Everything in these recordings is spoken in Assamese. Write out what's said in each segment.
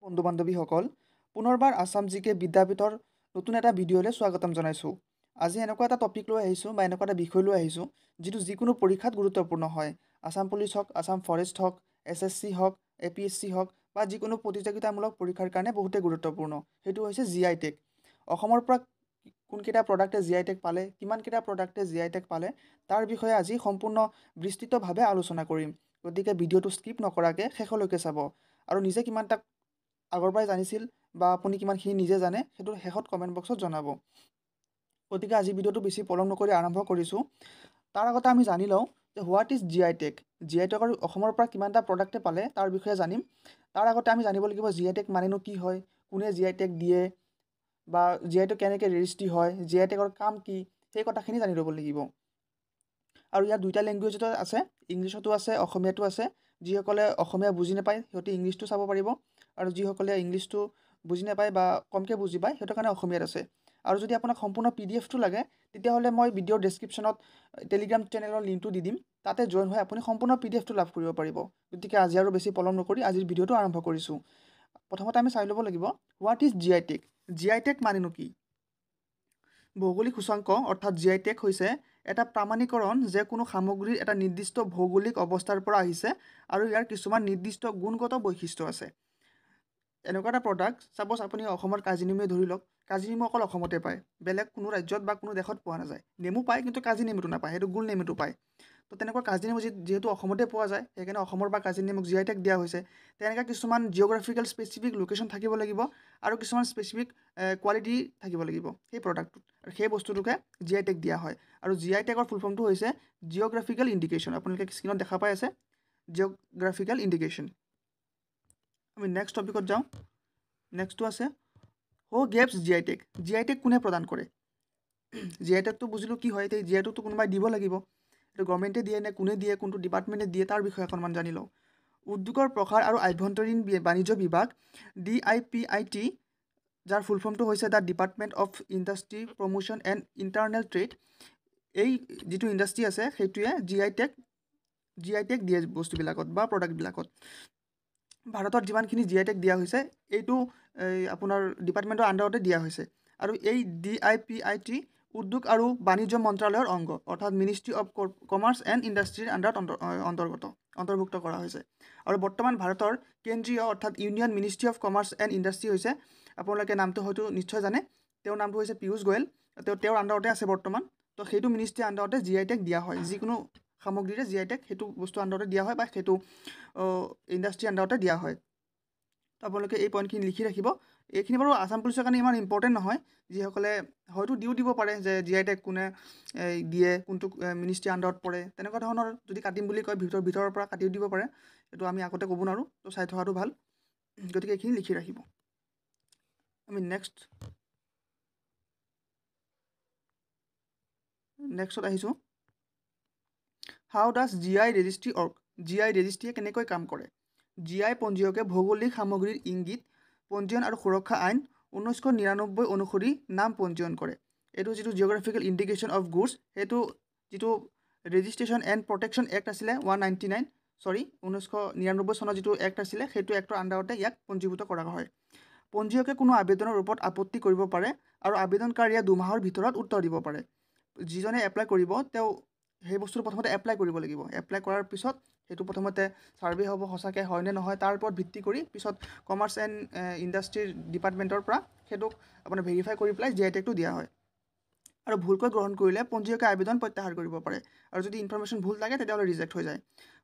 বন্ধু বান্ধৱীসকল পুনৰবাৰ আসাম জিকে বিদ্যাপীঠৰ নতুন এটা ভিডিঅ'লৈ স্বাগতম জনাইছোঁ। আজি এনেকুৱা এটা টপিক লৈ আহিছোঁ বা এনেকুৱা এটা বিষয় লৈ আহিছোঁ যিটো যিকোনো পৰীক্ষাত গুৰুত্বপূৰ্ণ হয়। আসাম পুলিচ হওক, আসাম ফৰেষ্ট হওক, SSC হওক, APSC হওক বা যিকোনো প্ৰতিযোগিতামূলক পৰীক্ষাৰ কাৰণে বহুতেই গুৰুত্বপূৰ্ণ। সেইটো হৈছে GI টেগ। অসমৰ পৰা কোনকেইটা প্ৰডাক্টে GI টেগ পালে, কিমানকেইটা প্ৰডাক্টে GI টেগ পালে, তাৰ বিষয়ে আজি সম্পূৰ্ণ বিস্তৃতভাৱে আলোচনা কৰিম। গতিকে ভিডিঅ'টো স্কিপ নকৰাকৈ শেষলৈকে চাব আৰু নিজে কিমানটা আগৰ পৰাই জানিছিল বা আপুনি কিমানখিনি নিজে জানে সেইটো শেষত কমেণ্ট বক্সত জনাব। গতিকে আজি ভিডিঅ'টো বেছি পলম নকৰি আৰম্ভ কৰিছোঁ। তাৰ আগতে আমি জানি লওঁ যে what is GI tag. GI টেগৰ অসমৰ পৰা কিমানটা প্ৰডাক্টে পালে তাৰ বিষয়ে জানিম। তাৰ আগতে আমি জানিব লাগিব GI টেগ মানেনো কি হয়, কোনে GI টেগ দিয়ে বা GI টেগ কেনেকৈ ৰেজিষ্ট্ৰি হয়, GI টেগৰ কাম কি, সেই কথাখিনি জানি ল'ব লাগিব। আৰু ইয়াত দুইটা লেংগুৱেজতো আছে, ইংলিছতো আছে, অসমীয়াতো আছে। যিসকলে অসমীয়া বুজি নাপায় সিহঁতে ইংলিছটো চাব পাৰিব, আৰু যিসকলে ইংলিছটো বুজি নাপায় বা কমকৈ বুজি পায় সিহঁতৰ কাৰণে অসমীয়াত আছে। আৰু যদি আপোনাক সম্পূৰ্ণ PDF-টো লাগে তেতিয়াহ'লে মই ভিডিঅ'ৰ ডেছক্ৰিপশ্যনত টেলিগ্ৰাম চেনেলৰ লিংকটো দি দিম, তাতে জইন হৈ আপুনি সম্পূৰ্ণ PDF-টো লাভ কৰিব পাৰিব। গতিকে আজি আৰু বেছি পলম নকৰি আজিৰ ভিডিঅ'টো আৰম্ভ কৰিছোঁ। প্ৰথমতে আমি চাই ল'ব লাগিব what is GI tag. GI tag মানেনো কি? ভৌগোলিক সূচাংক অৰ্থাৎ GI টেগ হৈছে এটা প্ৰামাণিকৰণ যে কোনো সামগ্ৰীৰ এটা নিৰ্দিষ্ট ভৌগোলিক অৱস্থাৰ পৰা আহিছে আৰু ইয়াৰ কিছুমান নিৰ্দিষ্ট গুণগত বৈশিষ্ট্য আছে। এনেকুৱা এটা প্ৰডাক্ট, ছাপ'জ আপুনি অসমৰ কাজি নেমুৱে ধৰি লওক, কাজি নেমু অকল অসমতে পায়, বেলেগ কোনো ৰাজ্যত বা কোনো দেশত পোৱা নাযায়। নেমু পায় কিন্তু কাজি নেমুটো নাপায়, সেইটো গোল নেমুটো পায়। তো তেনেকুৱা কাজি নেমু যিহেতু অসমতে পোৱা যায়, সেইকাৰণে অসমৰ বা কাজি নেমুক GI টেগ দিয়া হৈছে। তেনেকৈ কিছুমান জিঅ'গ্ৰাফিকেল স্পেচিফিক লোকেশ্যন থাকিব লাগিব আৰু কিছুমান স্পেচিফিক কোৱালিটি থাকিব লাগিব সেই প্ৰডাক্টটোত, আৰু সেই বস্তুটোকে GI টেগ দিয়া হয়। আৰু GI টেগৰ ফুল ফৰ্মটো হৈছে জিঅ'গ্ৰাফিকেল ইণ্ডিকেশ্যন। আপোনালোকে স্ক্ৰীনত দেখা পাই আছে জিঅ'গ্ৰাফিকেল ইণ্ডিকেশ্যন। আমি নেক্সট টপিকত যাওঁ। নেক্সটটো আছে হু গেভছ GI টেগ। GI টেগ কোনে প্ৰদান কৰে? GI টেগটো বুজিলোঁ কি হয়, এতিয়া GI টেগটো কোনোবাই দিব লাগিব। এইটো গভৰ্ণমেণ্টে দিয়ে নে কোনে দিয়ে, কোনটো ডিপাৰ্টমেণ্টে দিয়ে, তাৰ বিষয়ে অকণমান জানি লওঁ। উদ্যোগৰ প্ৰসাৰ আৰু আভ্যন্তৰীণ বাণিজ্য বিভাগ DIPIT, যাৰ ফুল ফৰ্মটো হৈছে the department of industry promotion and internal trade, এই যিটো ইণ্ডাষ্ট্ৰি আছে সেইটোৱে GI টেগ দিয়ে বস্তুবিলাকত বা প্ৰডাক্টবিলাকত। ভাৰতত যিমানখিনি GI টেগ দিয়া হৈছে এইটো আপোনাৰ ডিপাৰ্টমেণ্টৰ আণ্ডাৰতে দিয়া হৈছে। আৰু এই DIPIT উদ্যোগ আৰু বাণিজ্য মন্ত্ৰালয়ৰ অংগ, অৰ্থাৎ মিনিষ্ট্ৰি অফ কমাৰ্চ এণ্ড ইণ্ডাষ্ট্ৰিৰ আণ্ডাৰত অন্তৰ্ভুক্ত কৰা হৈছে। আৰু বৰ্তমান ভাৰতৰ কেন্দ্ৰীয় অৰ্থাৎ union ministry of commerce and industry হৈছে, আপোনালোকে নামটো হয়তো নিশ্চয় জানে, তেওঁৰ নামটো হৈছে পীয়ুষ গোৱেল। তেওঁৰ আণ্ডাৰতে আছে বৰ্তমান। তো সেইটো মিনিষ্ট্ৰিৰ আণ্ডাৰতে GI টেগ দিয়া হয়। যিকোনো সামগ্ৰীৰে GI টেগ সেইটো বস্তুৰ আণ্ডাৰতে দিয়া হয় বা সেইটো ইণ্ডাষ্ট্ৰিৰ আণ্ডাৰতে দিয়া হয়। তো আপোনালোকে এই পইণ্টখিনি লিখি ৰাখিব। এইখিনি বাৰু আসাম পুলিচৰ কাৰণে ইমান ইম্পৰ্টেণ্ট নহয়, যিসকলে হয়তো দিব পাৰে যে GI টেগ কোনে দিয়ে, কোনটো মিনিষ্ট্ৰিৰ আণ্ডাৰত পৰে, তেনেকুৱা ধৰণৰ যদি কাটিম বুলি কয় ভিতৰৰ পৰা কাটিও দিব পাৰে। এইটো আমি আগতে ক'ব নোৱাৰোঁ, তো চাই থোৱাটো ভাল। গতিকে এইখিনি লিখি ৰাখিব। আমি নেক্সটত আহিছোঁ। How does GI registry work? GI ৰেজিষ্ট্ৰিয়ে কেনেকৈ কাম কৰে? GI পঞ্জীয়কে ভৌগোলিক সামগ্ৰীৰ ইংগিত পঞ্জীয়ন আৰু সুৰক্ষা আইন 1999 অনুসৰি নাম পঞ্জীয়ন কৰে। এইটো যিটো জিঅ'গ্ৰাফিকেল ইণ্ডিকেশ্যন অফ গুডছ, সেইটো যিটো ৰেজিষ্ট্ৰেশ্যন এণ্ড প্ৰটেকশ্যন এক্ট আছিলে 1999 চনৰ যিটো এক্ট আছিলে, সেইটো এক্টৰ আণ্ডাৰতে ইয়াক পঞ্জীভূত কৰা হয়। পঞ্জীয়কে কোনো আবেদনৰ ওপৰত আপত্তি কৰিব পাৰে আৰু আবেদনকাৰীয়ে 2 মাহৰ ভিতৰত উত্তৰ দিব পাৰে। যিজনে এপ্লাই কৰিব তেওঁ সেই বস্তুটো প্ৰথমতে এপ্লাই কৰিব লাগিব। এপ্লাই কৰাৰ পিছত সেইটো প্ৰথমতে ছাৰ্ভে হ'ব, সঁচাকৈ হয় নে নহয়, তাৰ ওপৰত ভিত্তি কৰি পিছত কমাৰ্চ এণ্ড ইণ্ডাষ্ট্ৰিৰ ডিপাৰ্টমেণ্টৰ পৰা সেইটোক আপোনাৰ ভেৰিফাই কৰি পেলাই GI টেগটো দিয়া হয়। আৰু ভুলকৈ গ্ৰহণ কৰিলে পঞ্জীয়কে আবেদন প্ৰত্যাহাৰ কৰিব পাৰে, আৰু যদি ইনফৰমেশ্যন ভুল থাকে তেতিয়াহ'লে ৰিজেক্ট হৈ যায়।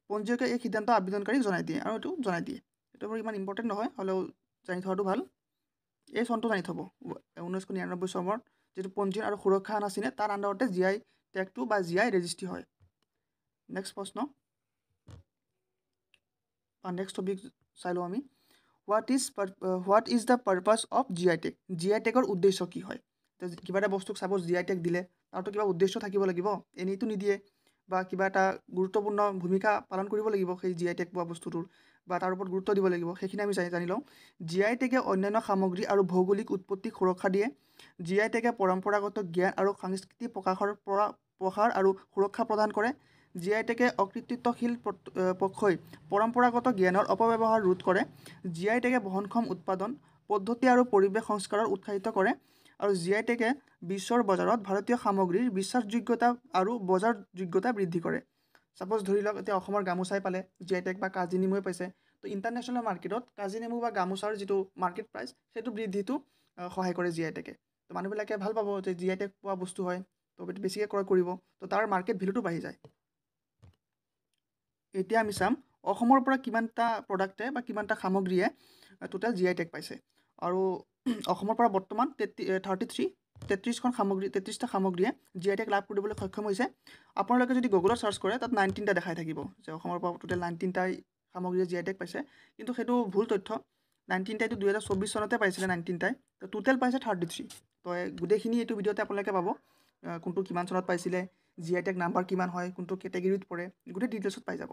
পঞ্জীয়কে এই সিদ্ধান্ত আবেদনকাৰীক জনাই দিয়ে, আৰু এইটো জনাই দিয়ে। এইটো বাৰু ইমান ইম্পৰ্টেণ্ট নহয়, হ'লেও জানি থোৱাটো ভাল। এই চনটো জানি থ'ব, 1999 চনত যিটো পঞ্জীয়ন আৰু সুৰক্ষা আইন আছিলে তাৰ আণ্ডাৰতে GI টেগটো বা GI ৰেজিষ্ট্ৰি হয়। নেক্সট প্ৰশ্ন, নেক্সট টপিক চাই লওঁ আমি। What is the purpose of GI tag? GI টেগৰ উদ্দেশ্য কি হয়? কিবা এটা বস্তুক ছাপ'জ GI টেগ দিলে তাৰতো কিবা উদ্দেশ্য থাকিব লাগিব, এনেইতো নিদিয়ে, বা কিবা এটা গুৰুত্বপূৰ্ণ ভূমিকা পালন কৰিব লাগিব সেই GI টেগ পোৱা বস্তুটোৰ, বা তাৰ ওপৰত গুৰুত্ব দিব লাগিব। সেইখিনি আমি জানি লওঁ। GI টেগে অন্যান্য সামগ্ৰী আৰু ভৌগোলিক উৎপত্তিক সুৰক্ষা দিয়ে। GI টেগে পৰম্পৰাগত জ্ঞান আৰু সাংস্কৃতিক প্ৰসাৰ আৰু সুৰক্ষা প্ৰদান কৰে। GI টেগে অকৃতিত্বশীল পক্ষই পৰম্পৰাগত জ্ঞানৰ অপব্যৱহাৰ ৰোধ কৰে। GI টেগে বহনক্ষম উৎপাদন পদ্ধতি আৰু পৰিৱেশ সংস্কাৰৰ উৎসাহিত কৰে আৰু GI টেগে বিশ্বৰ বজাৰত ভাৰতীয় সামগ্ৰীৰ বিশ্বাসযোগ্যতা আৰু বজাৰযোগ্যতা বৃদ্ধি কৰে। সাপোজ ধৰি লওক এতিয়া অসমৰ গামোচাই পালে GI টেগ বা কাজি নেমুৱে পাইছে, তো ইণ্টাৰনেশ্যনেল মাৰ্কেটত কাজি নেমু বা গামোচাৰ যিটো মাৰ্কেট প্ৰাইচ সেইটো বৃদ্ধিটো সহায় কৰে GI টেগে। তো মানুহবিলাকে ভাল পাব যে GI টেগ পোৱা বস্তু হয়, তো বেছিকৈ ক্ৰয় কৰিব, তো তাৰ মাৰ্কেট ভেলুটো বাঢ়ি যায়। এতিয়া আমি চাম অসমৰ পৰা কিমানটা প্ৰডাক্টে বা কিমানটা সামগ্ৰীয়ে টোটেল GI টেগ পাইছে। আৰু অসমৰ পৰা বৰ্তমান 33টা সামগ্ৰীয়ে GI টেগ লাভ কৰিবলৈ সক্ষম হৈছে। আপোনালোকে যদি গুগলত চাৰ্চ কৰে তাত 19টা দেখাই থাকিব যে অসমৰ পৰা টোটেল 19টাই সামগ্ৰীয়ে GI টেগ পাইছে, কিন্তু সেইটো ভুল তথ্য। 19টাইটো 2024 চনতে পাইছিলে 19টাই, তো টোটেল পাইছে 33। তো গোটেইখিনি এইটো ভিডিঅ'তে আপোনালোকে পাব, কোনটো কিমান চনত পাইছিলে, GI টেগ নাম্বাৰ কিমান হয়, কোনটো কেটেগৰীত পৰে, গোটেই ডিটেইলছত পাই যাব।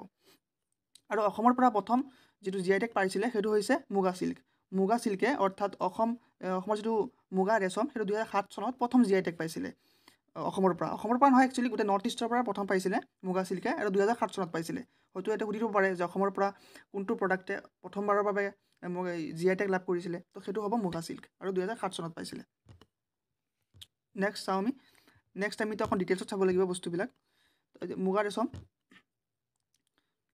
আৰু অসমৰ পৰা প্ৰথম যিটো GI টেগ পাইছিলে সেইটো হৈছে মুগা চিল্ক। মুগা চিল্কে অৰ্থাৎ অসমৰ যিটো মুগা ৰেচম সেইটো 2007 চনত প্ৰথম GI টেগ পাইছিলে অসমৰ পৰা নহয়, একচুৱেলি গোটেই নৰ্থ ইষ্টৰ পৰা প্ৰথম পাইছিলে মুগা চিল্কে, আৰু 2007 চনত পাইছিলে। হয়তো এটা সুধিব পাৰে যে অসমৰ পৰা কোনটো প্ৰডাক্টে প্ৰথমবাৰৰ বাবে GI টেগ লাভ কৰিছিলে, তো সেইটো হ'ব মুগা চিল্ক, আৰু 2007 চনত পাইছিলে। নেক্সট চাওঁ আমি। নেক্সট আমিতো অকণ ডিটেইলছত চাব লাগিব বস্তুবিলাক। মুগা ৰেচম,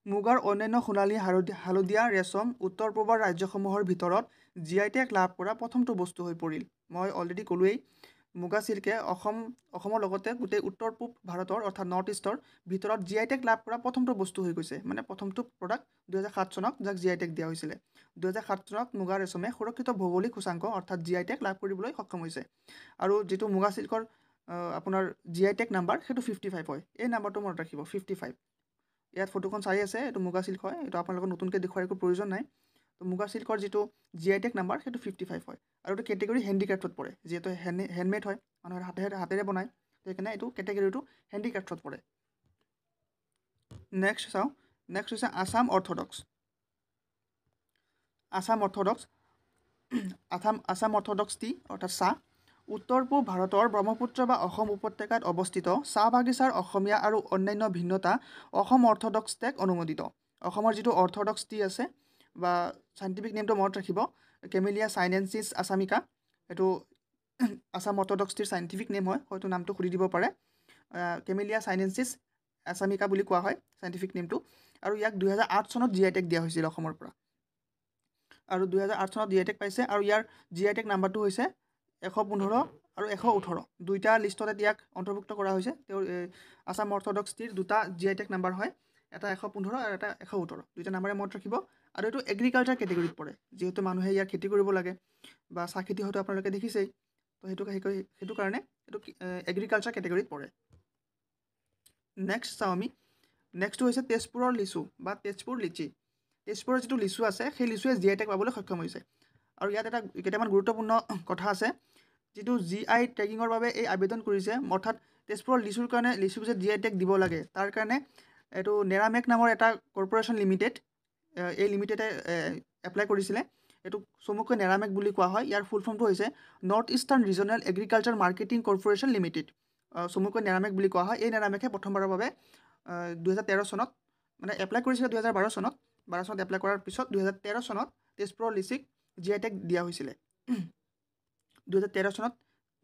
মুগাৰ অন্যান্য সোণালী হালধীয়া ৰেচম উত্তৰ পূবৰ ৰাজ্যসমূহৰ ভিতৰত GI টেগ লাভ কৰা প্ৰথমটো বস্তু হৈ পৰিল। মই অলৰেডি ক'লোৱেই, মুগা চিল্কে অসমৰ লগতে গোটেই উত্তৰ পূব ভাৰতৰ অৰ্থাৎ নৰ্থ ইষ্টৰ ভিতৰত GI টেগ লাভ কৰা প্ৰথমটো বস্তু হৈ গৈছে, মানে প্ৰথমটো প্ৰডাক্ট 2007 চনত যাক GI টেগ দিয়া হৈছিলে। 2007 চনত মুগা ৰেচমে সুৰক্ষিত ভৌগোলিক সূচাংক অৰ্থাৎ GI টেগ লাভ কৰিবলৈ সক্ষম হৈছে। আৰু যিটো মুগা চিল্কৰ আপোনাৰ GI টেগ নাম্বাৰ সেইটো 55 হয়। এই নাম্বাৰটো মনত ৰাখিব, 55। ইয়াত ফটোখন চাই আছে, এইটো মুগা চিল্ক হয়, এইটো আপোনালোকক নতুনকৈ দেখুৱাৰ একো প্ৰয়োজন নাই। তো মুগা চিল্কৰ যিটো GI টেগ নাম্বাৰ সেইটো 55 হয়। আৰু এইটো কেটেগৰী হেণ্ডিক্ৰাফ্টত পৰে, যিহেতু হেণ্ডমেড হয়, মানুহৰ হাতেৰে বনায়, সেইকাৰণে এইটো কেটেগৰীটো হেণ্ডিক্ৰাফ্টত পৰে। নেক্সট চাওঁ। নেক্সট হৈছে Assam Orthodox. Assam Orthodox T অৰ্থাৎ চাহ উত্তৰ পূব ভাৰতৰ ব্ৰহ্মপুত্ৰ বা অসম উপত্যকাত অৱস্থিত চাহ বাগিচাৰ অসমীয়া আৰু অন্যান্য ভিন্নতা অসম অৰ্থডক্স টেগ অনুমোদিত। অসমৰ যিটো অৰ্থডক্স টি আছে বা চাইণ্টিফিক নেমটো মনত ৰাখিব, কেমেলিয়া চাইনেনচিছ আসামিকা, এইটো আসাম অৰ্থডক্স টিৰ চাইণ্টিফিক নেম হয়, হয়তো নামটো সুধি দিব পাৰে। কেমেলিয়া চাইনেনচিছ আসামিকা বুলি কোৱা হয় চাইণ্টিফিক নেমটো। আৰু ইয়াক 2008 চনত GI টেগ দিয়া হৈছিল অসমৰ পৰা, আৰু 2008 চনত GI টেগ পাইছে। আৰু ইয়াৰ GI টেগ নাম্বাৰটো হৈছে 115 আৰু 118, দুইটা লিষ্টতে ইয়াক অন্তৰ্ভুক্ত কৰা হৈছে। তেওঁৰ আসাম অৰ্থডক্স টিৰ দুটা GI টেগ নাম্বাৰ হয়, এটা 115 আৰু এটা 118, দুইটা নাম্বাৰে মনত ৰাখিব। আৰু এইটো এগ্ৰিকালচাৰ কেটেগৰীত পৰে, যিহেতু মানুহে ইয়াৰ খেতি কৰিব লাগে, বা চাহ খেতি হয়তো আপোনালোকে দেখিছেই, তো সেইটো কাৰণে এইটো এগ্ৰিকালচাৰ কেটেগৰীত পৰে। নেক্সট চাওঁ আমি। নেক্সটটো হৈছে তেজপুৰৰ লিচু বা তেজপুৰ লিচি। তেজপুৰৰ যিটো লিচু আছে সেই লিচুৱে GI টেগ পাবলৈ সক্ষম হৈছে। আৰু ইয়াত কেইটামান গুৰুত্বপূৰ্ণ কথা আছে। যিটো GI টেগিঙৰ বাবে এই আবেদন কৰিছে, অৰ্থাৎ তেজপুৰৰ লিচুৰ কাৰণে লিচুক যে GI টেগ দিব লাগে, তাৰ কাৰণে এইটো নেৰামেক নামৰ এটা কৰ্পৰেশ্যন লিমিটেড, এই লিমিটেডে এপ্লাই কৰিছিলে। এইটো চমুকৈ নেৰামেক বুলি কোৱা হয়। ইয়াৰ ফুল ফৰ্মটো হৈছে north eastern regional agriculture marketing corporation limited, চমুকৈ নেৰামেক বুলি কোৱা হয়। এই নেৰামেকে প্ৰথমবাৰৰ বাবে 2013 চনত মানে এপ্লাই কৰিছিলে 2012 চনত, 12 চনত এপ্লাই কৰাৰ পিছত 2013 চনত তেজপুৰৰ লিচিক GI টেগ দিয়া হৈছিলে। 2013 চনত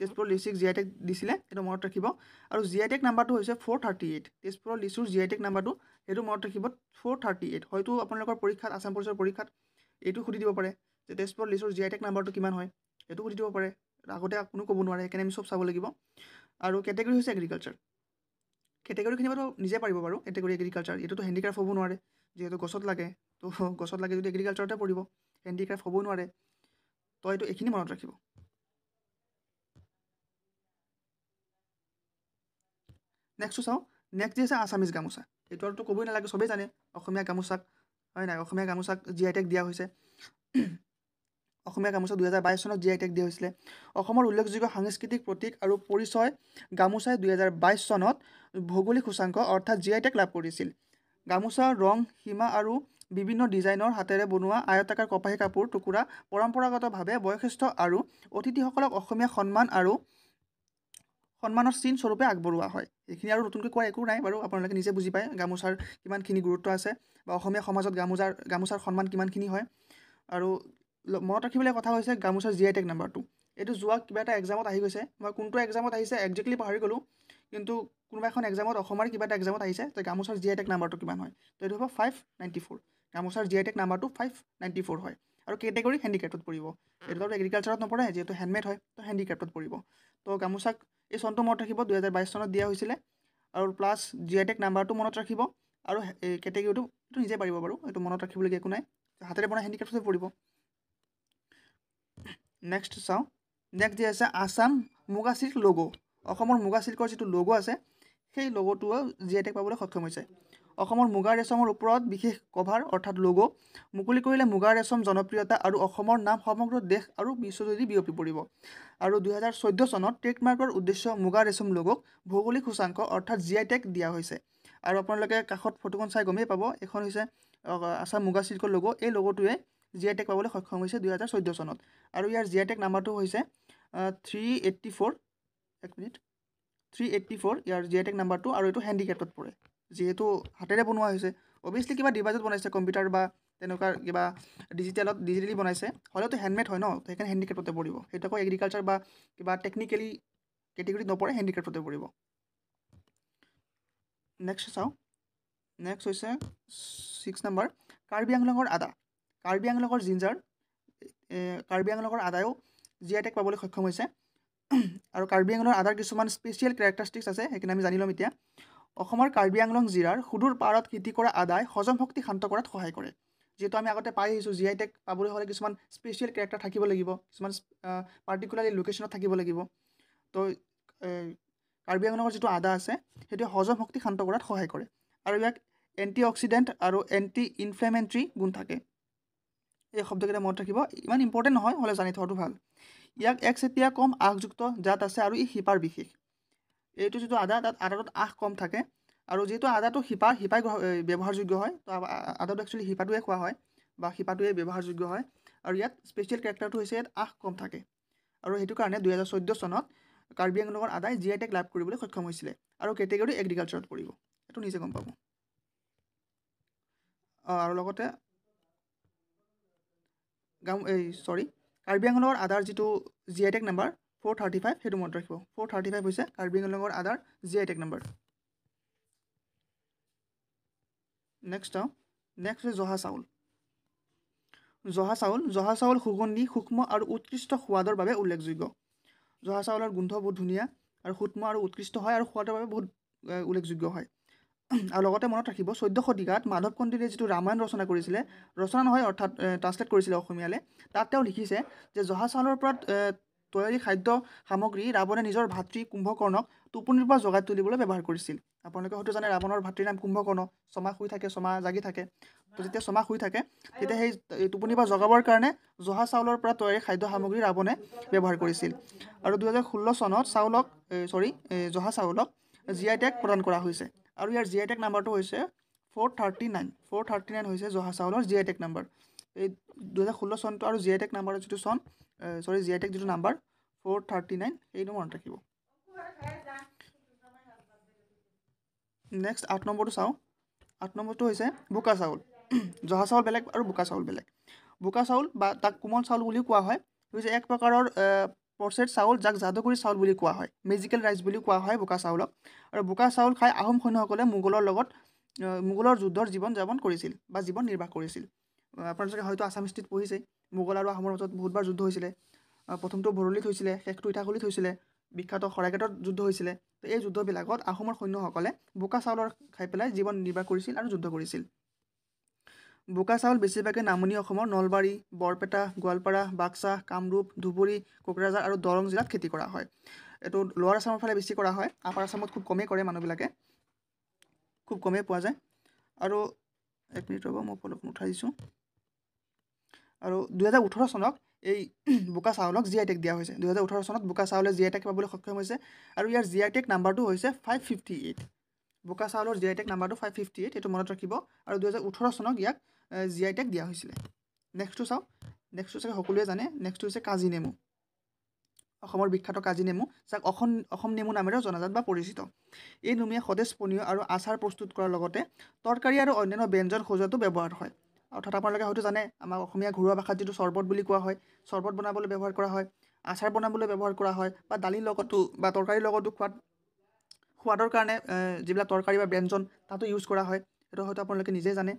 তেজপুৰৰ লিচিক GI টেগ দিছিলে, সেইটো মনত ৰাখিব। আৰু GI টেগ নাম্বাৰটো হৈছে 438। তেজপুৰৰ লিচুৰ GI টেগ নাম্বাৰটো সেইটো মনত ৰাখিব, 438। হয়তো আপোনালোকৰ পৰীক্ষাত, আসাম পুলিচৰ পৰীক্ষাত এইটো সুধি দিব পাৰে যে তেজপুৰৰ লিচুৰ GI টেগ নাম্বাৰটো কিমান হয়, সেইটো সুধি দিব পাৰে। আগতে কোনো ক'ব নোৱাৰে, সেইকাৰণে আমি চব চাব লাগিব। আৰু কেটেগৰী হৈছে এগ্ৰিকালচাৰ। কেটেগৰীখিনি বাৰু নিজে পাৰিব বাৰু, কেটেগৰী এগ্ৰিকালচাৰ, এইটোতো হেণ্ডিক্ৰাফ্ট হ'ব নোৱাৰে, যিহেতু গছত লাগে, তো গছত লাগে যদি এগ্ৰিকালচাৰতে পৰিব, হেণ্ডিক্ৰাফ্ট হ'ব নোৱাৰে। তো এইখিনি মনত ৰাখিব। নেক্সটটো চাওঁ। নেক্সট হৈছে আছামিজ গামোচা। এইটো আৰু ক'বই নালাগে, চবেই জানে অসমীয়া গামোচাক, হয় নাই, অসমীয়া গামোচাক GI টেগ দিয়া হৈছে। অসমীয়া গামোচা 2022 চনত GI টেগ দিয়া হৈছিলে। অসমৰ উল্লেখযোগ্য সাংস্কৃতিক প্ৰতীক আৰু পৰিচয় গামোচাই 2022 চনত ভৌগোলিক সূচাংক অৰ্থাৎ GI টেগ লাভ কৰিছিল। গামোচাৰ ৰং, সীমা আৰু বিভিন্ন ডিজাইনৰ হাতেৰে বনোৱা আয়তাকাৰ কপাহী কাপোৰ টুকুৰা পৰম্পৰাগতভাৱে বয়সস্থ আৰু অতিথিসকলক অসমীয়া সন্মান সন্মানৰ চিন স্বৰূপে আগবঢ়োৱা হয়। এইখিনি আৰু নতুনকৈ কোৱা একো নাই বাৰু, আপোনালোকে নিজে বুজি পায় গামোচাৰ কিমানখিনি গুৰুত্ব আছে বা অসমীয়া সমাজত গামোচাৰ সন্মান কিমানখিনি হয়। আৰু মনত ৰাখিবলৈ কথা হৈছে গামোচাৰ GI টেগ নাম্বাৰটো। এইটো যোৱা কিবা এটা এক্সামত আহি গৈছে, মই কোনটো এক্সামত আহিছে একজেক্টলি পাহৰি গ'লোঁ, কিন্তু কোনোবা এখন এক্সামত অসমৰ কিবা এটা এক্সামত আহিছে যে গামোচাৰ GI টেগ নাম্বাৰটো কিমান হয়। তো এইটো হ'ব 594। গামোচাৰ GI টেগ নাম্বাৰটো 594 হয়। আৰু কেটেগৰী হেণ্ডিক্ৰাফ্টত পৰিব। এইটো এগ্ৰিকালচাৰত নপৰে, যিহেতু হেণ্ডমেড হয়, তো হেণ্ডিক্ৰাফ্টত পৰিব। তো গামোচাক এই চনটো মনত ৰাখিব, 2022 চনত দিয়া হৈছিলে। আৰু প্লাছ GI টেগ নাম্বাৰটো মনত ৰাখিব, আৰু এই কেটেগৰীটো এইটো নিজে পাৰিব বাৰু, এইটো মনত ৰাখিবলগীয়া একো নাই, হাতেৰে বনাই হেণ্ডিক্ৰাফ্টতে পৰিব। নেক্সট চাওঁ, নেক্সট যি আছে আছাম মুগা চিল্ক লগ'। অসমৰ মুগা চিল্কৰ যিটো লগ' আছে সেই লগ'টোও GI টেগ পাবলৈ সক্ষম হৈছে। অসমৰ মুগা ৰেচমৰ ওপৰত বিশেষ কভাৰ অৰ্থাৎ লগ' মুকলি কৰিলে মুগা ৰেচম জনপ্ৰিয়তা আৰু অসমৰ নাম সমগ্ৰ দেশ আৰু বিশ্বজুৰি বিয়পি পৰিব। আৰু 2014 চনত ট্ৰেডমাৰ্কৰ উদ্দেশ্য মুগা ৰেচম লগ'ক ভৌগোলিক সূচাংক অৰ্থাৎ GI টেগ দিয়া হৈছে। আৰু আপোনালোকে কাষত ফটোখন চাই গমেই পাব, এখন হৈছে আছাম মুগা চিল্কৰ লগ'। এই লগ'টোৱে GI টেগ পাবলৈ সক্ষম হৈছে 2014 চনত। আৰু ইয়াৰ GI টেগ নাম্বাৰটো হৈছে 384। এক মিনিট, 384 ইয়াৰ GI টেগ নাম্বাৰটো। আৰু এইটো হেণ্ডিক্ৰাফ্টত পৰে, যিহেতু হাতেৰে বনোৱা হৈছে। অভিয়াছলি কিবা ডিভাইচত বনাইছে, কম্পিউটাৰ বা তেনেকুৱা কিবা ডিজিটেলি বনাইছে, হ'লেওতো হেণ্ডমেড হয় ন, সেইকাৰণে হেণ্ডিক্ৰাফ্টতে পৰিব। সেইটো আকৌ এগ্ৰিকালচাৰ বা কিবা টেকনিকেলি কেটেগৰীত নপৰে, হেণ্ডিক্ৰাফ্টতে পৰিব। নেক্সট চাওঁ, নেক্সট হৈছে 6 নম্বৰ, কাৰ্বি আংলঙৰ আদা। কাৰ্বি আংলঙৰ জিঞ্জাৰ, কাৰ্বি আংলঙৰ আদায়ো GI টেগ পাবলৈ সক্ষম হৈছে। আৰু কাৰ্বি আংলঙৰ আদাৰ কিছুমান স্পেচিয়েল কেৰেক্টাৰিষ্টিক্স আছে, সেইখিনি আমি জানি ল'ম এতিয়া। অসমৰ কাৰ্বি আংলং জিলাৰ সুদূৰ পাৰত খেতি কৰা আদাই হজম শক্তি শান্ত কৰাত সহায় কৰে। যিহেতু আমি আগতে পাই আহিছোঁ, GI টেগ পাবলৈ হ'লে কিছুমান স্পেচিয়েল কেৰেক্টাৰ থাকিব লাগিব, কিছুমান পাৰ্টিকুলাৰ লোকেশ্যনত থাকিব লাগিব। তো কাৰ্বি আংলঙৰ যিটো আদা আছে সেইটো হজম শক্তি শান্ত কৰাত সহায় কৰে। আৰু ইয়াক এণ্টি অক্সিডেণ্ট আৰু এণ্টি ইনফ্লেমেটৰী গুণ থাকে। এই শব্দকেইটা মনত ৰাখিব, ইমান ইম্পৰ্টেণ্ট নহয়, হ'লে জানি থোৱাটো ভাল। ইয়াক একচেটিয়া কম আঁহযুক্ত জাত আছে আৰু ই শিপাৰ বিশেষ। এইটো যিটো আদা, তাত আদাটোত আঁহ কম থাকে। আৰু যিহেতু আদাটো শিপাই ব্যৱহাৰযোগ্য হয়, তো আদাটো একচুৱেলি শিপাটোৱে খোৱা হয় বা শিপাটোৱে ব্যৱহাৰযোগ্য হয়। আৰু ইয়াত স্পেচিয়েল কেৰেক্টাৰটো হৈছে ইয়াত আঁহ কম থাকে। আৰু সেইটো কাৰণে 2014 চনত কাৰ্বি আংলঙৰ আদাই GI টেগ লাভ কৰিবলৈ সক্ষম হৈছিলে। আৰু কেটেগৰী এগ্ৰিকালচাৰত পৰিব, এইটো নিজে গম পাব। আৰু লগতে কাৰ্বি আংলঙৰ আদাৰ যিটো GI টেগ নাম্বাৰ 435, সেইটো মনত ৰাখিব। 435 হৈছে কাৰ্বি আংলঙৰ আদাৰ GI টেগ নাম্বাৰ। নেক্সট হৈছে জহা চাউল। জহা চাউল সুগন্ধি, সূক্ষ্ম আৰু উৎকৃষ্ট সোৱাদৰ বাবে উল্লেখযোগ্য। জহা চাউলৰ গোন্ধ বহুত ধুনীয়া আৰু সূক্ষ্ম আৰু উৎকৃষ্ট হয়, আৰু সোৱাদৰ বাবে বহুত উল্লেখযোগ্য হয়। আৰু লগতে মনত ৰাখিব, 14 শতিকাত মাধৱ কন্দলীয়ে যিটো ৰামায়ণ ৰচনা কৰিছিলে, ৰচনা নহয় অৰ্থাৎ ট্ৰান্সলেট কৰিছিলে অসমীয়ালৈ, তাত তেওঁ লিখিছে যে জহা চাউলৰ পৰা তৈয়াৰী খাদ্য সামগ্ৰী ৰাৱণে নিজৰ ভাতৃ কুম্ভকৰ্ণক টোপনিৰ পৰা জগাই তুলিবলৈ ব্যৱহাৰ কৰিছিল। আপোনালোকে হয়তো জানে ৰাৱণৰ ভাতৃৰ নাম কুম্ভকৰ্ণ। ছমাহ শুই থাকে, ছমাহ জাগি থাকে। তো যেতিয়া ছমাহ শুই থাকে, তেতিয়া সেই টোপনিৰ পৰা জগাবৰ কাৰণে জহা চাউলৰ পৰা তৈয়াৰী খাদ্য সামগ্ৰী ৰাৱণে ব্যৱহাৰ কৰিছিল। আৰু 2016 চনত জহা চাউলক GI টেগ প্ৰদান কৰা হৈছে। আৰু ইয়াৰ GI টেগ নাম্বাৰটো হৈছে 439। 439 হৈছে জহা চাউলৰ GI টেগ নাম্বাৰ। এই 2016 চনটো আৰু GI টেগ নাম্বাৰৰ যিটো GI টেগ যিটো নাম্বাৰ 439, সেইটো মনত ৰাখিব। নেক্সট 8 নম্বৰটো চাওঁ। 8 নম্বৰটো হৈছে বোকা চাউল। জহা চাউল বেলেগ আৰু বোকা চাউল বেলেগ। বোকা চাউল বা তাক কোমল চাউল বুলিও কোৱা হয়, হৈছে এক প্ৰকাৰৰ প্ৰচেড চাউল, যাক যাদুকৰী চাউল বুলি কোৱা হয়। মেজিকেল ৰাইচ বুলিও কোৱা হয় বোকা চাউলক। আৰু বোকা চাউল খাই আহোম সৈন্যসকলে মোগলৰ যুদ্ধৰ জীৱন যাপন কৰিছিল বা জীৱন নিৰ্বাহ কৰিছিল। আপোনালোকে হয়তো আছাম হিষ্ট্ৰীত পঢ়িছে, মোগল আৰু আহোমৰ মাজত বহুতবাৰ যুদ্ধ হৈছিলে। প্ৰথমটো ভৰলীত হৈছিলে, শেষটো ইটাখুলিত হৈছিলে, বিখ্যাত শৰাইঘাটত যুদ্ধ হৈছিলে। তো এই যুদ্ধবিলাকত আহোমৰ সৈন্যসকলে বোকা চাউলৰ খাই পেলাই জীৱন নিৰ্বাহ কৰিছিল আৰু যুদ্ধ কৰিছিল। বোকা চাউল বেছিভাগে নামনি অসমৰ নলবাৰী, বৰপেটা, গোৱালপাৰা, বাক্সা, কামৰূপ, ধুবুৰী, কোকৰাঝাৰ আৰু দৰং জিলাত খেতি কৰা হয়। এইটো লোৱাৰ আছামৰ ফালে বেছি কৰা হয়, আপাৰ আছামত খুব কমেই কৰে মানুহবিলাকে, খুব কমেই পোৱা যায়। আৰু এক মিনিট ৰ'ব, মই ফটোখন উঠাই দিছোঁ। আৰু 2018 চনত এই বোকা চাউলক GI টেগ দিয়া হৈছে। 2018 চনত বোকা চাউলে GI টেগ পাবলৈ সক্ষম হৈছে। আৰু ইয়াৰ GI টেগ নাম্বাৰটো হৈছে 558। বোকা চাউলৰ GI টেগ নাম্বাৰটো 558, এইটো মনত ৰাখিব। আৰু 2018 চনত ইয়াক GI টেগ দিয়া হৈছিলে। নেক্সটটো চাওঁ। নেক্সটটো চাগে সকলোৱে জানে, নেক্সটটো হৈছে কাজি নেমু। অসমৰ বিখ্যাত কাজি নেমু, যাক অসম নেমু নামেৰেও জনাজাত বা পৰিচিত। এই নেমুৱে সতেজ পনীয় আৰু আচাৰ প্ৰস্তুত কৰাৰ লগতে তৰকাৰী আৰু অন্যান্য ব্যঞ্জন সজোৱাতো ব্যৱহাৰ হয়। অৰ্থাৎ আপোনালোকে হয়তো জানে আমাৰ অসমীয়া ঘৰুৱা ভাষাত যিটো চৰ্বত বুলি কোৱা হয়, চৰ্বত বনাবলৈ ব্যৱহাৰ কৰা হয়, আচাৰ বনাবলৈ ব্যৱহাৰ কৰা হয়, বা দালিৰ লগতো বা তৰকাৰীৰ লগতো সোৱাদৰ কাৰণে যিবিলাক তৰকাৰী বা ব্যঞ্জন তাতো ইউজ কৰা হয়, সেইটো হয়তো আপোনালোকে নিজেই জানে।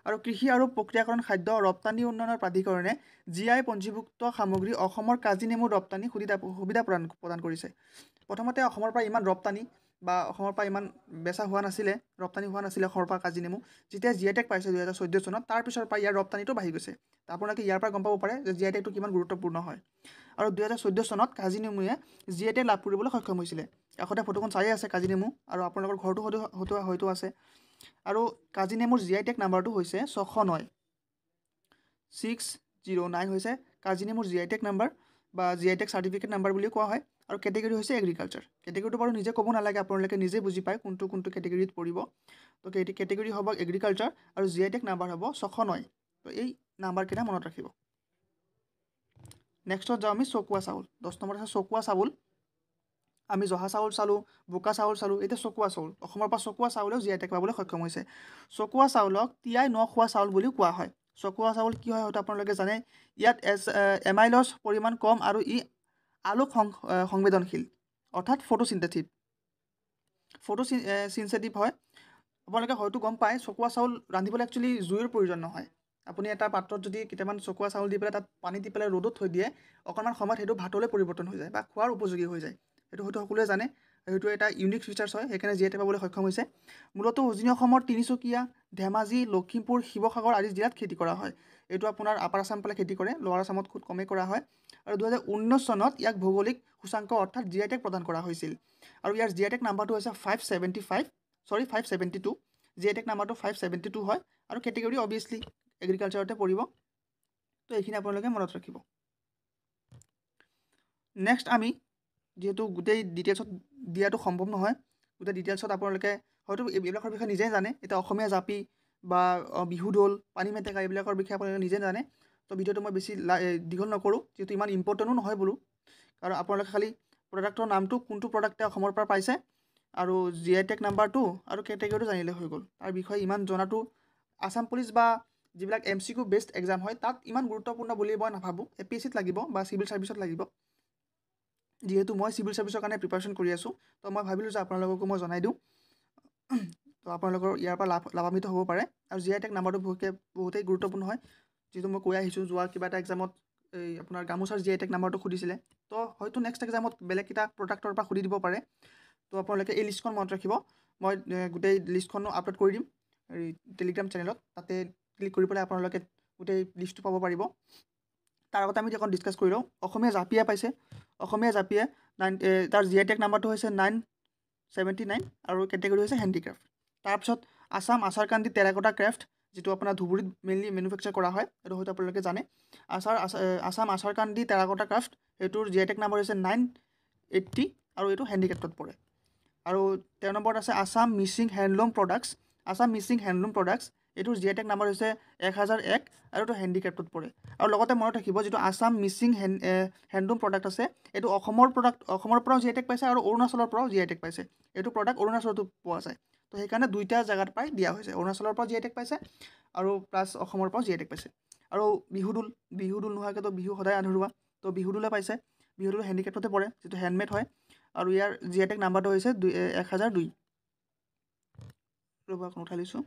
আৰু কৃষি আৰু প্ৰক্ৰিয়াকৰণ খাদ্য ৰপ্তানি উন্নয়নৰ প্ৰাধিকৰণে GI পঞ্জীভুক্ত সামগ্ৰী অসমৰ কাজি নেমুৰ ৰপ্তানি সুবিধা প্ৰদান কৰিছে। প্ৰথমতে অসমৰ পৰা ইমান ৰপ্তানি বা অসমৰ পৰা ইমান বেচা হোৱা নাছিলে, ৰপ্তানি হোৱা নাছিলে অসমৰ পৰা কাজি নেমু। যেতিয়া GI টেগ পাইছে 2014 চনত, তাৰপিছৰ পৰা ইয়াৰ ৰপ্তানিটো বাঢ়ি গৈছে। আপোনালোকে ইয়াৰ পৰা গম পাব পাৰে যে GI টেগটো কিমান গুৰুত্বপূৰ্ণ হয়। আৰু 2014 চনত কাজি নেমুৱে GI টেগ লাভ কৰিবলৈ সক্ষম হৈছিলে। কাষতে ফটোখন চায়ে আছে কাজি নেমু, আৰু আপোনালোকৰ ঘৰতো হয়তো আছে। আৰু কাজি নেমুৰ GI টেগ নাম্বাৰটো হৈছে 609। 609 হৈছে কাজি নেমুৰ GI টেগ নাম্বাৰ বা GI টেগ চাৰ্টিফিকেট নাম্বাৰ বুলিও কোৱা হয়। আৰু কেটেগৰী হৈছে এগ্ৰিকালচাৰ। কেটেগৰীটো বাৰু নিজে ক'ব নালাগে, আপোনালোকে নিজে বুজি পায় কোনটো কেটেগৰীত পৰিব। তো কেটেগৰী হ'ব এগ্ৰিকালচাৰ আৰু GI টেগ নাম্বাৰ হ'ব 609। তো এই নাম্বাৰকেইটা মনত ৰাখিব। নেক্সটত যাওঁ আমি চকুৱা চাউল। 10 নম্বৰত আছে চকুৱা চাউল। আমি জহা চাউল চালোঁ, বোকা চাউল চালোঁ, এতিয়া চকুৱা চাউল। অসমৰ পৰা চকুৱা চাউলেও GI টেগ পাবলৈ সক্ষম হৈছে। চকুৱা চাউলক তিয়াই নখোৱা চাউল বুলিও কোৱা হয়। চকুৱা চাউল কি হয় হয়তো আপোনালোকে জানে। ইয়াত এমাইলছ পৰিমাণ কম আৰু ই আলোক সংবেদনশীল, অৰ্থাৎ ফটোচিনথেটিভ হয়। আপোনালোকে হয়তো গম পায় চকুৱা চাউল ৰান্ধিবলৈ একচুৱেলি জুইৰ প্ৰয়োজন নহয়। আপুনি এটা পাত্ৰত যদি কেইটামান চকুৱা চাউল দি পেলাই তাত পানী দি পেলাই ৰ'দত থৈ দিয়ে, অকণমান সময়ত সেইটো ভাতলৈ পৰিৱৰ্তন হৈ যায় বা খোৱাৰ উপযোগী হৈ যায়। সেইটো হয়তো সকলোৱে জানে। সেইটো এটা ইউনিক ফিচাৰ্ছ হয়, সেইকাৰণে GI টেগ পাবলৈ সক্ষম হৈছে। মূলতঃ উজনি অসমৰ তিনিচুকীয়া, ধেমাজি, লখিমপুৰ, শিৱসাগৰ আদি জিলাত খেতি কৰা হয়। এইটো আপোনাৰ আপাৰ আছাম ফালে খেতি কৰে, লৱাৰ আছামত খুব কমেই কৰা হয়। আৰু 2019 চনত ইয়াক ভৌগোলিক সূচাংক অৰ্থাৎ GI টেগ প্ৰদান কৰা হৈছিল। আৰু ইয়াৰ GI টেগ নাম্বাৰটো হৈছে 572। GI টেগ নাম্বাৰটো 572 হয়। আৰু কেটেগৰী অভিয়াছলি এগ্ৰিকালচাৰতে পৰিব। তো এইখিনি আপোনালোকে মনত ৰাখিব। নেক্সট আমি যিহেতু গোটেই ডিটেইলছত দিয়াটো সম্ভৱ নহয়, গোটেই ডিটেইলছত আপোনালোকে হয়তো এইবিলাকৰ বিষয়ে নিজেই জানে। এতিয়া অসমীয়া জাপি বা বিহু দৌল, পানী মেটেকা এইবিলাকৰ বিষয়ে আপোনালোকে নিজে জানে। তো ভিডিঅ'টো মই বেছি দীঘল নকৰোঁ, যিহেতু ইমান ইম্পৰ্টেণ্টো নহয় বোলো। কাৰণ আপোনালোকে খালি প্ৰডাক্টৰ নামটো, কোনটো প্ৰডাক্টে অসমৰ পৰা পাইছে, আৰু GI টেগ নাম্বাৰটো আৰু কেটেগৰীটো জানিলে হৈ গ'ল। তাৰ বিষয়ে ইমান জনাটো আছাম পুলিচ বা যিবিলাক MCQ বেছড এক্সাম হয় তাত ইমান গুৰুত্বপূৰ্ণ বুলি মই নাভাবোঁ। APSCত লাগিব বা চিভিল ছাৰ্ভিচত লাগিব। যিহেতু মই চিভিল ছাৰ্ভিচৰ কাৰণে প্ৰিপাৰেশ্যন কৰি আছোঁ, তো মই ভাবিলোঁ যে আপোনালোককো মই জনাই দিওঁ। তো আপোনালোকৰ ইয়াৰ পৰা লাভান্বিত হ'ব পাৰে। আৰু GI টেগ নাম্বাৰটো বহুতেই গুৰুত্বপূৰ্ণ হয়, যিহেতু মই কৈ আহিছোঁ। যোৱা কিবা এটা এক্সামত এই আপোনাৰ গামোচাৰ GI টেগ নাম্বাৰটো সুধিছিলে। তো হয়তো নেক্সট এক্সামত বেলেগ এটা প্ৰডাক্টৰ পৰা সুধি দিব পাৰে। তো আপোনালোকে এই লিষ্টখন মনত ৰাখিব। মই গোটেই লিষ্টখনো আপলোড কৰি দিম এই টেলিগ্ৰাম চেনেলত। তাতে ক্লিক কৰি পেলাই আপোনালোকে গোটেই লিষ্টটো পাব পাৰিব। তাৰ আগতে আমি অকণ ডিছকাছ কৰি লওঁ। অসমীয়া জাপিয়ে পাইছে। অসমীয়া জাপিয়ে তাৰ GI টেগ নাম্বাৰটো হৈছে 979 আৰু কেটেগৰী হৈছে হেণ্ডিক্ৰাফ্ট। তাৰপিছত আছাম আচাৰকান্দি টেৰাকোটা ক্ৰাফ্ট, যিটো আপোনাৰ ধুবুৰীত মেইনলি মেনুফেকচাৰ কৰা হয়, সেইটো হয়তো আপোনালোকে জানে। আছাম আচাৰকান্দি টেৰাকোটা ক্ৰাফ্ট, সেইটোৰ GI টেগ নাম্বাৰ হৈছে 980 আৰু এইটো হেণ্ডিক্ৰাফ্টত পৰে। আৰু 13 নম্বৰত আছে আছাম মিচিং হেণ্ডলুম প্ৰডাক্টছ। এইটোৰ GI টেগ নাম্বাৰ হৈছে 1001 আৰু এইটো হেণ্ডিক্ৰাফ্টত পৰে। আৰু লগতে মনত ৰাখিব, যিটো আছাম মিচিং হেণ্ডলুম প্ৰডাক্ট আছে, এইটো অসমৰ পৰাও GI টেগ পাইছে আৰু অৰুণাচলৰ পৰাও GI টেগ পাইছে। এইটো প্ৰডাক্ট অৰুণাচলতো পোৱা যায়। তো সেইকাৰণে দুইটা জেগাত পাই দিয়া হৈছে। অৰুণাচলৰ পৰাও GI টেগ পাইছে আৰু প্লাছ অসমৰ পৰাও GI টেগ পাইছে। আৰু বিহু দৌল নোহোৱাকৈতো বিহু সদায় আধৰুৱা। তো বিহু দৌলে পাইছে। বিহু দৌল হেণ্ডিক্ৰাফ্টতে পৰে, যিটো হেণ্ডমেড হয়। আৰু ইয়াৰ GI টেগ নাম্বাৰটো হৈছে 1002। ৰ'ব এখন উঠাই লৈছোঁ।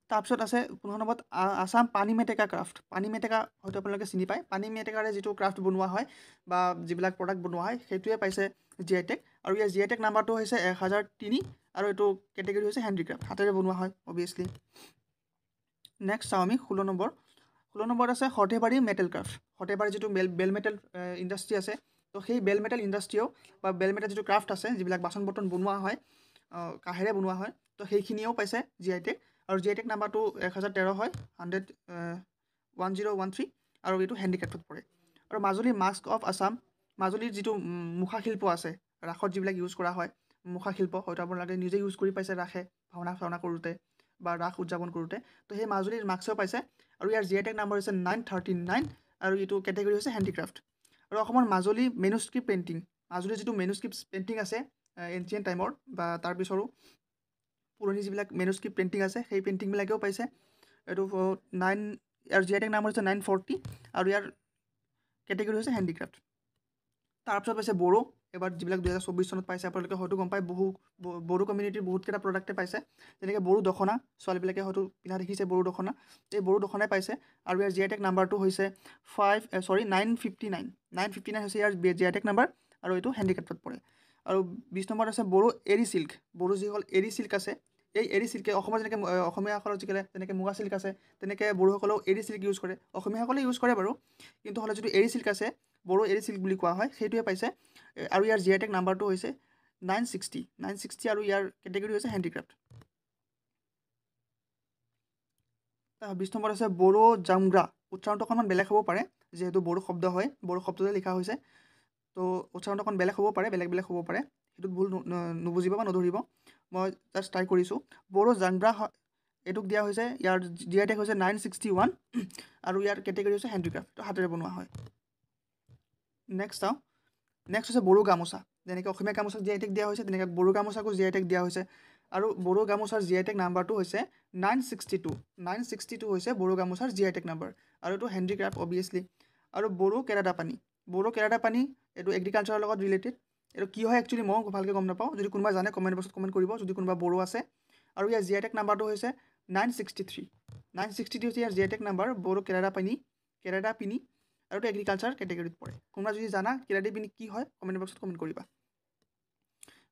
তাৰপিছত আছে 15 নম্বৰত আছাম পানী মেটেকা ক্ৰাফ্ট। পানী মেটেকা হয়তো আপোনালোকে চিনি পায়। পানী মেটেকাৰে যিটো ক্ৰাফ্ট বনোৱা হয় বা যিবিলাক প্ৰডাক্ট বনোৱা হয়, সেইটোৱে পাইছে GI টেগ। আৰু ইয়াৰ GI টেগ নাম্বাৰটো হৈছে 1003 আৰু এইটো কেটেগৰী হৈছে হেণ্ডিক্ৰাফ্ট, হাতেৰে বনোৱা হয় অভিয়াছলি। নেক্সট চাওঁ আমি 16 নম্বৰত আছে সৰ্থেবাৰী মেটেল ক্ৰাফ্ট। সৰ্থেবাৰী যিটো বেল মেটেল ইণ্ডাষ্ট্ৰি আছে, তো সেই বেল মেটেল ইণ্ডাষ্ট্ৰিয়েও বা বেল মেটেল যিটো ক্ৰাফ্ট আছে, যিবিলাক বাচন বৰ্তন বনোৱা হয়, কাঁহেৰে বনোৱা হয়, তো সেইখিনিও পাইছে GI টেগ। আৰু GI টেগ নাম্বাৰটো 1013 হয়, 1013 আৰু এইটো হেণ্ডিক্ৰাফ্টত পৰে। আৰু মাজুলী মাস্ক অফ আছাম, মাজুলীৰ যিটো মুখা শিল্প আছে, ৰাসত যিবিলাক ইউজ কৰা হয় মুখা শিল্প, হয়তো আপোনালোকে নিজে ইউজ কৰি পাইছে ৰাসে ভাওনা কৰোঁতে। বা ৰাস উদযাপন কৰোঁতে। তো সেই মাজুলীৰ মাৰ্কছো পাইছে আৰু ইয়াৰ জি আই টেগ নাম্বাৰ হৈছে 939 আৰু এইটো কেটেগৰী হৈছে হেণ্ডিক্ৰাফ্ট। আৰু অসমৰ মাজুলী মেনুস্ক্ৰিপ্ট পেইণ্টিং, মাজুলীৰ যিটো মেনুস্ক্ৰিপ্ট পেইণ্টিং আছে এনচিয়েণ্ট টাইমৰ বা তাৰপিছৰো পুৰণি যিবিলাক মেনুস্ক্ৰিপ্ট পেইণ্টিং আছে সেই পেইণ্টিংবিলাকেও পাইছে। এইটো ইয়াৰ জি আই টেগ নাম্বাৰ হৈছে 940 আৰু ইয়াৰ কেটেগৰী হৈছে হেণ্ডিক্ৰাফ্ট। তাৰপিছত পাইছে বড়ো, এবাৰ যিবিলাক 2024 চনত পাইছে আপোনালোকে হয়তো গম পায়, বড়ো কমিউনিটিৰ বহুতকেইটা প্ৰডাক্টে পাইছে, যেনেকৈ বড়ো দখনা, ছোৱালীবিলাকে হয়তো পিন্ধা দেখিছে বড়ো দখনা, এই বড়ো দখনাই পাইছে আৰু ইয়াৰ জি আই টেগ নাম্বাৰটো হৈছে 959 হৈছে ইয়াৰ জি আই টেগ নাম্বাৰ আৰু এইটো হেণ্ডিক্ৰাফ্টত পৰে। আৰু 20 নম্বৰত আছে বড়ো এৰী চিল্ক, বড়ো যিসকল এৰী চিল্ক আছে এই এৰী চিল্কে অসমৰ যেনেকৈ অসমীয়াসকলৰ যিকলে যেনেকৈ মুগা চিল্ক আছে তেনেকৈ বড়োসকলেও এৰী চিল্ক ইউজ কৰে, অসমীয়াসকলে ইউজ কৰে বাৰু, কিন্তু হ'লে যিটো এৰী চিল্ক আছে বড়ো এৰী চিল্ক বুলি কোৱা হয় সেইটোৱে পাইছে আৰু ইয়াৰ জি আই টেগ নাম্বাৰটো হৈছে 960 আৰু ইয়াৰ কেটেগৰী হৈছে হেণ্ডিক্ৰাফ্ট। 20 নম্বৰত আছে বড়ো জামগ্ৰা, উচ্চাৰণটো অকণমান বেলেগ হ'ব পাৰে যিহেতু বড়ো শব্দ হয়, বড়ো শব্দতে লিখা হৈছে, তো উচ্চাৰণটো অকণ বেলেগ হ'ব পাৰে, বেলেগ হ'ব পাৰে, সেইটোত ভুল নুবুজিব বা নধৰিব, মই জাষ্ট ট্ৰাই কৰিছোঁ। বড়ো জাংগ্ৰা এইটোক দিয়া হৈছে, ইয়াৰ জি আই টেগ হৈছে 961 আৰু ইয়াৰ কেটেগৰী হৈছে হেণ্ডিক্ৰাফ্ট, হাতেৰে বনোৱা হয়। নেক্সট হৈছে বড়ো গামোচা, যেনেকৈ অসমীয়া গামোচাক জি আই টেগ দিয়া হৈছে তেনেকৈ বড়ো গামোচাকো জি আই টেগ দিয়া হৈছে আৰু বড়ো গামোচাৰ জি আই টেগ নাম্বাৰটো হৈছে 962 হৈছে বড়ো গামোচাৰ জি আই টেগ নাম্বাৰ আৰু এইটো হেণ্ডিক্ৰাফ্ট অভিয়াছলি। আৰু বড়ো কেৰাদাপানী এইটো এগ্ৰিকালচাৰৰ লগত ৰিলেটেড, এইটো কি হয় একচুৱেলি ময়ো ভালকৈ গম নাপাওঁ, যদি কোনোবা জানে কমেণ্ট বক্সত কমেণ্ট কৰিব যদি কোনোবা বড়ো আছে। আৰু ইয়াৰ জি আই টেগ নাম্বাৰটো হৈছে 963 হৈছে ইয়াৰ G I tag number Bodo কেৰাদাপানী আৰু এইটো এগ্ৰিকালচাৰ কেটেগৰীত পৰে। কোনোবা যদি জানা কেৰাদাপানী কি হয় কমেণ্ট বক্সত কমেণ্ট কৰিবা।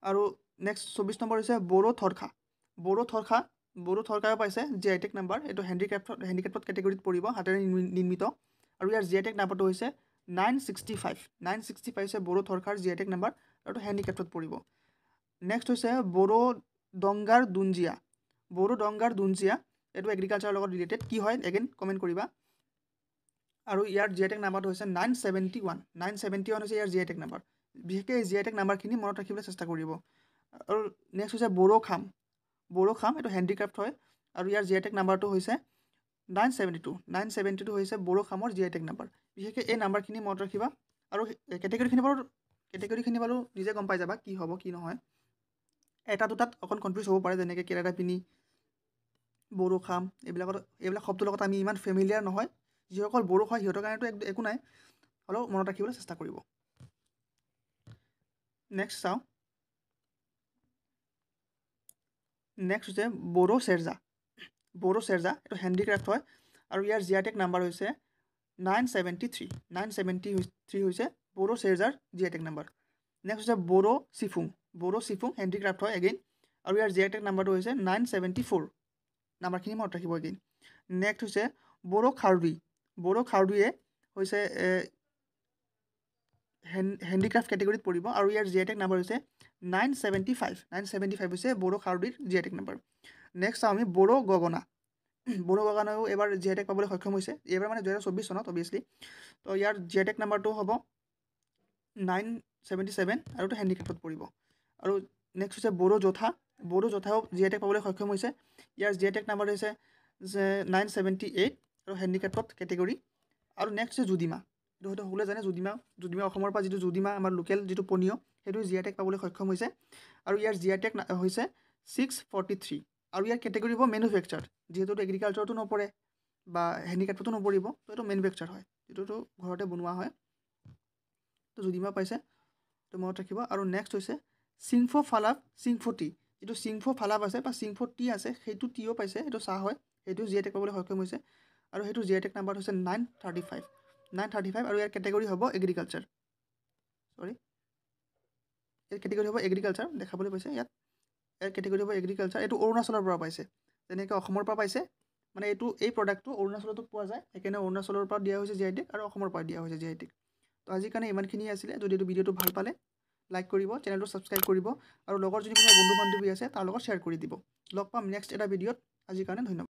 আৰু নেক্সট 24 নম্বৰ হৈছে বড়ো থৰখা পাইছে জি আই টেগ নাম্বাৰ, এইটো হেণ্ডিক্ৰাফ্টত কেটেগৰীত পৰিব, হাতেৰে নিৰ্মিত আৰু ইয়াৰ জি আই টেগ নাম্বাৰটো হৈছে 965 হৈছে বড়ো থৰখাৰ জি আই টেগ নাম্বাৰ আৰু এইটো হেণ্ডিক্ৰাফ্টত পৰিব। নেক্সট হৈছে বড়ো ডংগাৰ দুঞ্জিয়া, এইটো এগ্ৰিকালচাৰৰ লগত ৰিলেটেড, কি হয় এগেইন কমেণ্ট কৰিবা। আৰু ইয়াৰ জি আই টেগ নাম্বাৰটো হৈছে 971 হৈছে ইয়াৰ জি আই টেগ নাম্বাৰ, বিশেষকৈ এই জি আই টেগ নাম্বাৰখিনি মনত ৰাখিবলৈ চেষ্টা কৰিব। আৰু নেক্সট হৈছে বড়ো খাম, এইটো হেণ্ডিক্ৰাফ্ট হয় আৰু ইয়াৰ জি আই টেগ নাম্বাৰটো হৈছে 972 হৈছে বড়ো খামৰ জি আই টেগ নাম্বাৰ, বিশেষকৈ এই নাম্বাৰখিনি মনত ৰাখিবা। আৰু কেটেগৰীখিনি বাৰু নিজে গম পাই যাবা কি হ'ব কি নহয়, এটা দুটাত অকণ কনফিউজ হ'ব পাৰে, যেনেকৈ কেৰাদাপানী, বড়ো খাম, এইবিলাক শব্দৰ লগত আমি ইমান ফেমিলিয়াৰ নহয়, যিসকল বড়ো হয় সিহঁতৰ কাৰণেতো একো নাই, হ'লেও মনত ৰাখিবলৈ চেষ্টা কৰিব। নেক্সট হৈছে বড়ো চেৰজা, এইটো হেণ্ডিক্ৰাফ্ট হয় আৰু ইয়াৰ জি আই টেগ নাম্বাৰ হৈছে 973 হৈছে বড়ো চেৰজাৰ G I tag number. Next হৈছে বড়ো চিফুং হেণ্ডিক্ৰাফ্ট হয় এগেইন আৰু ইয়াৰ জি আই টেগ নাম্বাৰটো হৈছে 974, নাম্বাৰখিনি মনত ৰাখিব এগেইন। নেক্সট হৈছে বড়ো খাৰদুয়ে হৈছে হেণ্ডিক্ৰাফ্ট কেটেগৰীত পৰিব আৰু ইয়াৰ জি আই টেগ নাম্বাৰ হৈছে 975 হৈছে বড়ো খাৰদুইৰ G I tag number. Next আমি বড়ো গগনাও এবাৰ জি আই টেগ পাবলৈ সক্ষম হৈছে, এইবাৰ মানে 2024 চনত অভিয়াছলি, তো ইয়াৰ জি আই টেগ নাম্বাৰটো হ'ব 977 আৰু এইটো হেণ্ডিক্ৰাফ্টত পৰিব। আৰু নেক্সট হৈছে বড়ো জোঠাও জি আই টেগ পাবলৈ সক্ষম হৈছে, ইয়াৰ জি আই টেগ নাম্বাৰ হৈছে 978 আৰু হেণ্ডিক্ৰাফ্টত কেটেগৰী। আৰু নেক্সট হৈছে জুদিমা, এইটো হয়তো সকলোৱে জানে, জুদিমা অসমৰ পৰা যিটো জুদিমা আমাৰ লোকেল যিটো পনীয় সেইটো জি আই টেগ পাবলৈ সক্ষম হৈছে আৰু ইয়াৰ জি আই টেগ হৈছে 643 আৰু ইয়াৰ কেটেগৰী হ'ব মেনুফেকচাৰ, যিহেতু এগ্ৰিকালচাৰতো নপৰে বা হেণ্ডিক্ৰাফ্টতো নপৰিব, তো এইটো মেনুফেকচাৰ হয়, যিটোতো ঘৰতে বনোৱা হয়, তো জুদিমা পাইছে, তো মনত ৰাখিব। আৰু নেক্সট হৈছে চিংফো টি, যিটো চিংফো ফালাপ আছে বা চিংফো টি আছে সেইটো টিও পাইছে, এইটো চাহ হয়, সেইটো জি আই টেগ পাবলৈ সক্ষম হৈছে আৰু সেইটো জি আই টেগ নাম্বাৰ হৈছে 935 আৰু ইয়াৰ কেটেগৰী হ'ব এগ্ৰিকালচাৰ, দেখাবলৈ পাইছে ইয়াৰ কেটেগৰী হ'ব এগ্ৰিকালচাৰ। এইটো অৰুণাচলৰ পৰা পাইছে, যেনেকৈ অসমৰ পৰা পাইছে, মানে এই প্ৰডাক্টটো অৰুণাচলতো পোৱা যায়, সেইকাৰণে অৰুণাচলৰ পৰা দিয়া হৈছে জি আই টেগ আৰু অসমৰ পৰা দিয়া হৈছে জি আই টেগ। তো আজিৰ কাৰণে ইমানখিনিয়ে আছিলে, যদি এইটো ভিডিঅ'টো ভাল পালে লাইক কৰিব, চেনেলটো ছাবস্ক্ৰাইব কৰিব আৰু লগৰ যদি কোনো বন্ধু বান্ধৱী আছে তাৰ লগত শ্বেয়াৰ কৰি দিব। লগ পাম নেক্সট এটা ভিডিঅ'ত, আজিৰ কাৰণে ধন্যবাদ।